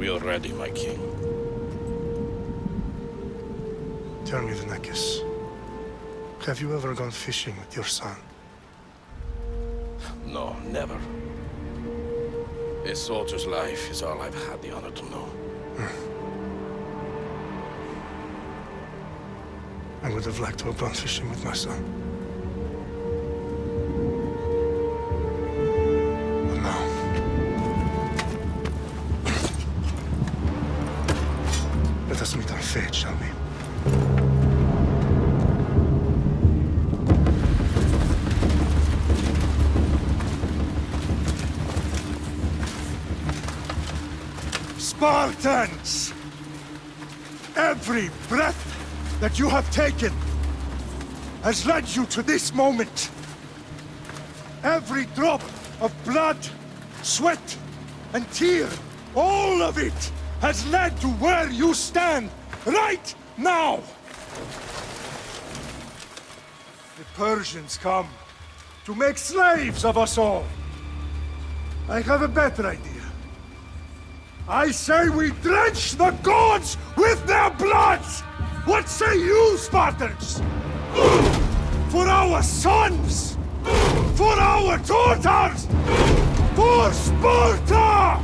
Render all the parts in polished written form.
We are ready, my king. Tell me, Venekis, have you ever gone fishing with your son? No, never. A soldier's life is all I've had the honor to know. I would have liked to have gone fishing with my son. But now... let us meet on fate, shall we? Spartans! Every breath that you have taken has led you to this moment. Every drop of blood, sweat, and tear, all of it has led to where you stand right now. The Persians come to make slaves of us all. I have a better idea. I say we drench the gods with their bloods! What say you, Spartans? For our sons! For our daughters! For Sparta!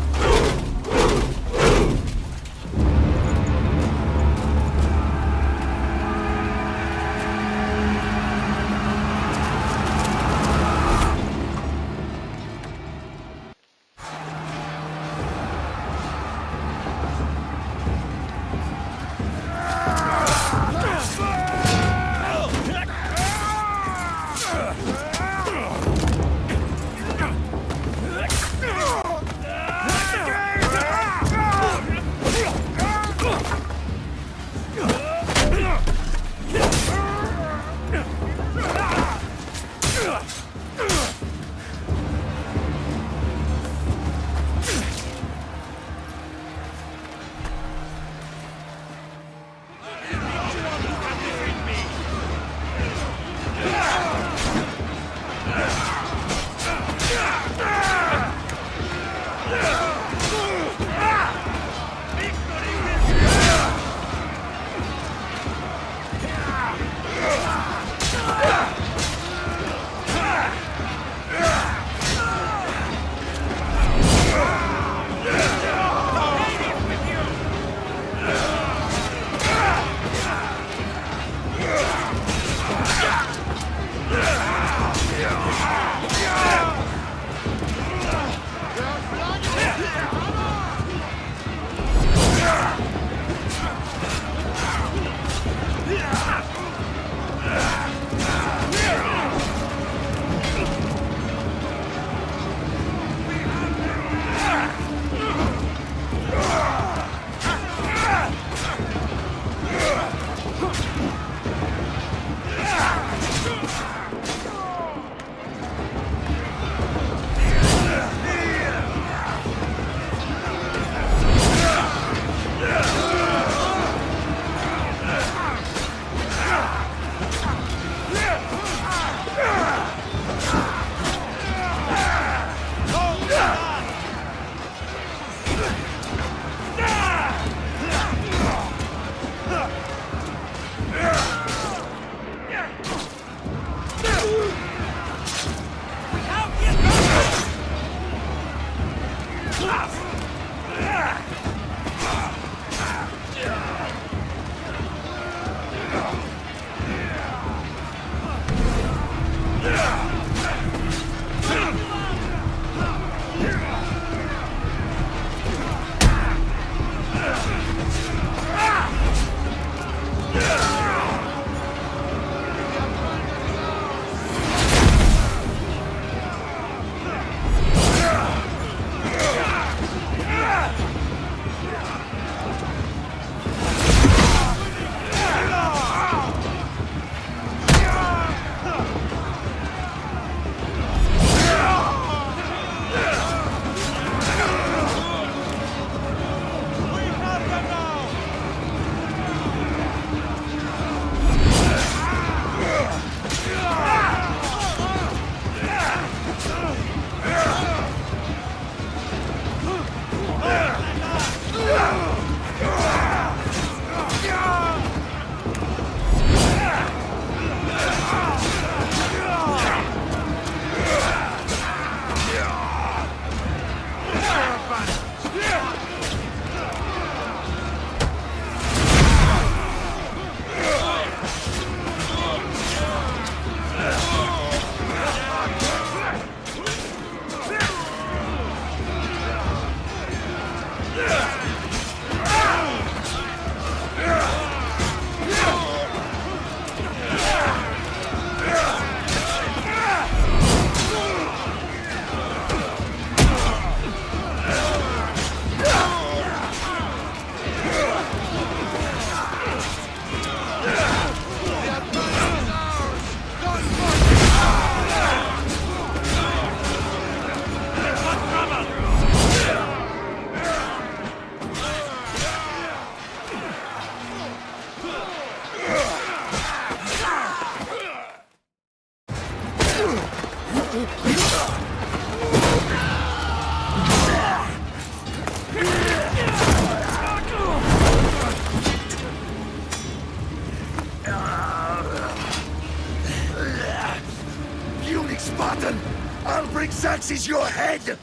Puny Spartan! I'll bring Xerxes your head!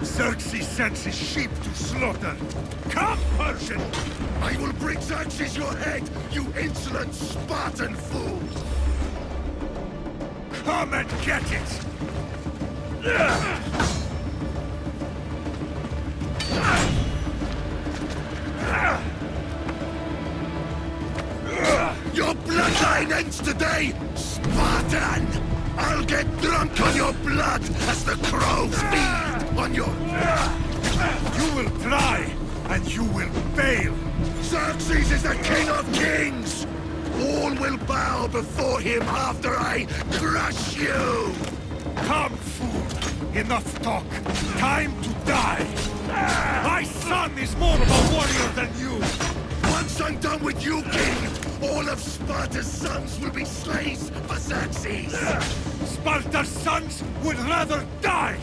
Xerxes sends his sheep to slaughter. Come, Persian! I will bring Xerxes your head, you insolent Spartan fool! Come and get it! Your bloodline ends today, Spartan! I'll get drunk on your blood as the crows feed on your... You will try, and you will fail. Xerxes is the king of kings! All will bow before him after I crush you! Come, fool. Enough talk. Time to die. My son is more of a warrior than you. Once I'm done with you, king, all of Sparta's sons will be slaves for Xerxes! Sparta's sons would rather die.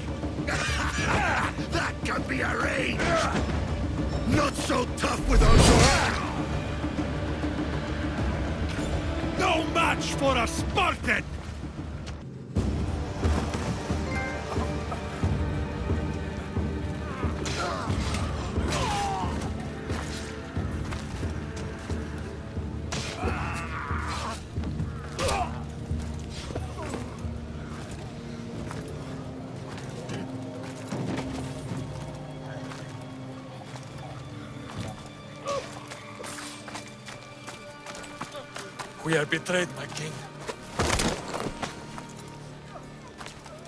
That can be arranged! Not so tough without your... No match for a Spartan! We are betrayed, my king.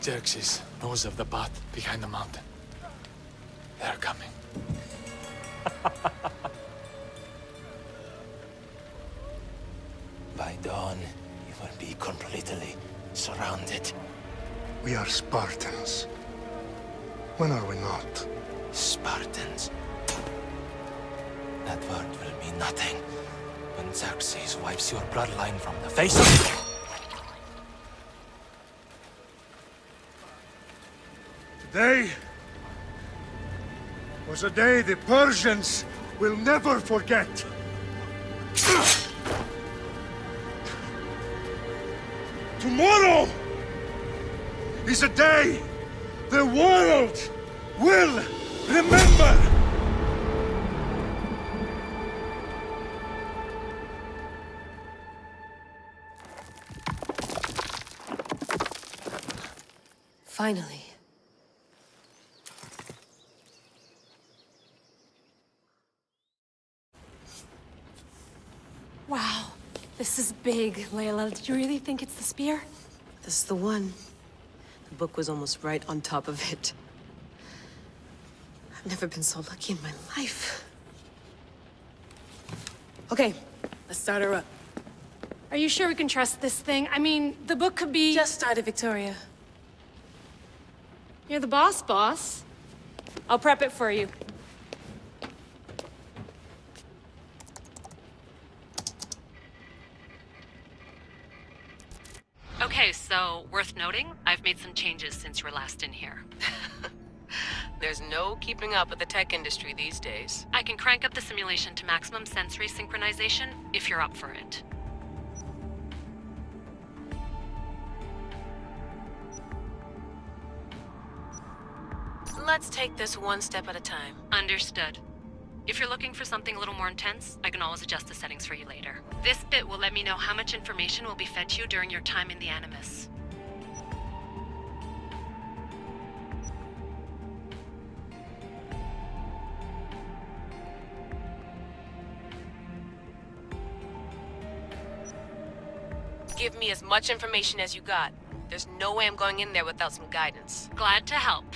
Xerxes knows of the path behind the mountain. They're coming. By dawn, you will be completely surrounded. We are Spartans. When are we not? Spartans. That word will mean nothing when Xerxes wipes your bloodline from the face of the... Today was a day the Persians will never forget. Tomorrow is a day the world will remember. Finally. Wow, this is big, Layla. Did you really think it's the spear? This is the one. The book was almost right on top of it. I've never been so lucky in my life. Okay, let's start her up. Are you sure we can trust this thing? I mean, the book could be... Just started, Victoria. You're the boss. I'll prep it for you. Okay, so worth noting, I've made some changes since you were last in here. There's no keeping up with the tech industry these days. I can crank up the simulation to maximum sensory synchronization if you're up for it. Let's take this one step at a time. Understood. If you're looking for something a little more intense, I can always adjust the settings for you later. This bit will let me know how much information will be fed to you during your time in the Animus. Give me as much information as you got. There's no way I'm going in there without some guidance. Glad to help.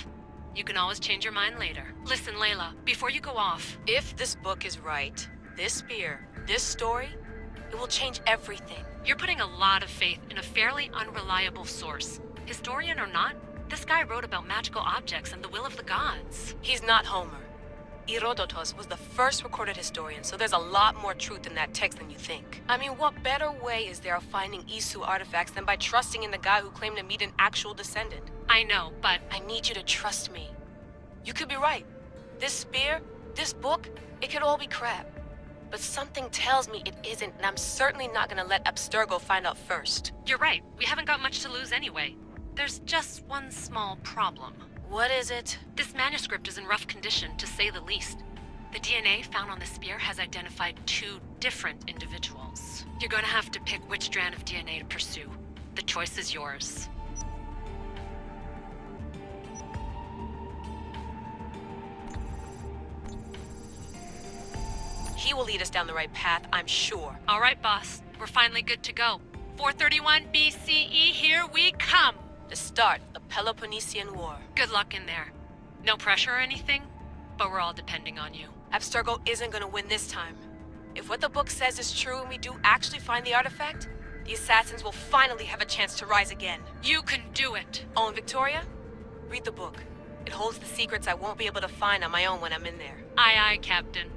You can always change your mind later. Listen, Layla, before you go off... If this book is right, this spear, this story, it will change everything. You're putting a lot of faith in a fairly unreliable source. Historian or not, this guy wrote about magical objects and the will of the gods. He's not Homer. Herodotus was the first recorded historian, so there's a lot more truth in that text than you think. I mean, what better way is there of finding Isu artifacts than by trusting in the guy who claimed to meet an actual descendant? I know, but... I need you to trust me. You could be right. This spear, this book, it could all be crap. But something tells me it isn't, and I'm certainly not gonna let Abstergo find out first. You're right. We haven't got much to lose anyway. There's just one small problem. What is it? This manuscript is in rough condition, to say the least. The DNA found on the spear has identified 2 different individuals. You're gonna have to pick which strand of DNA to pursue. The choice is yours. He will lead us down the right path, I'm sure. All right, boss. We're finally good to go. 431 BCE, here we come! The start of the Peloponnesian War. Good luck in there. No pressure or anything, but we're all depending on you. Abstergo isn't gonna win this time. If what the book says is true and we do actually find the artifact, the assassins will finally have a chance to rise again. You can do it! Oh, and Victoria? Read the book. It holds the secrets I won't be able to find on my own when I'm in there. Aye, aye, Captain.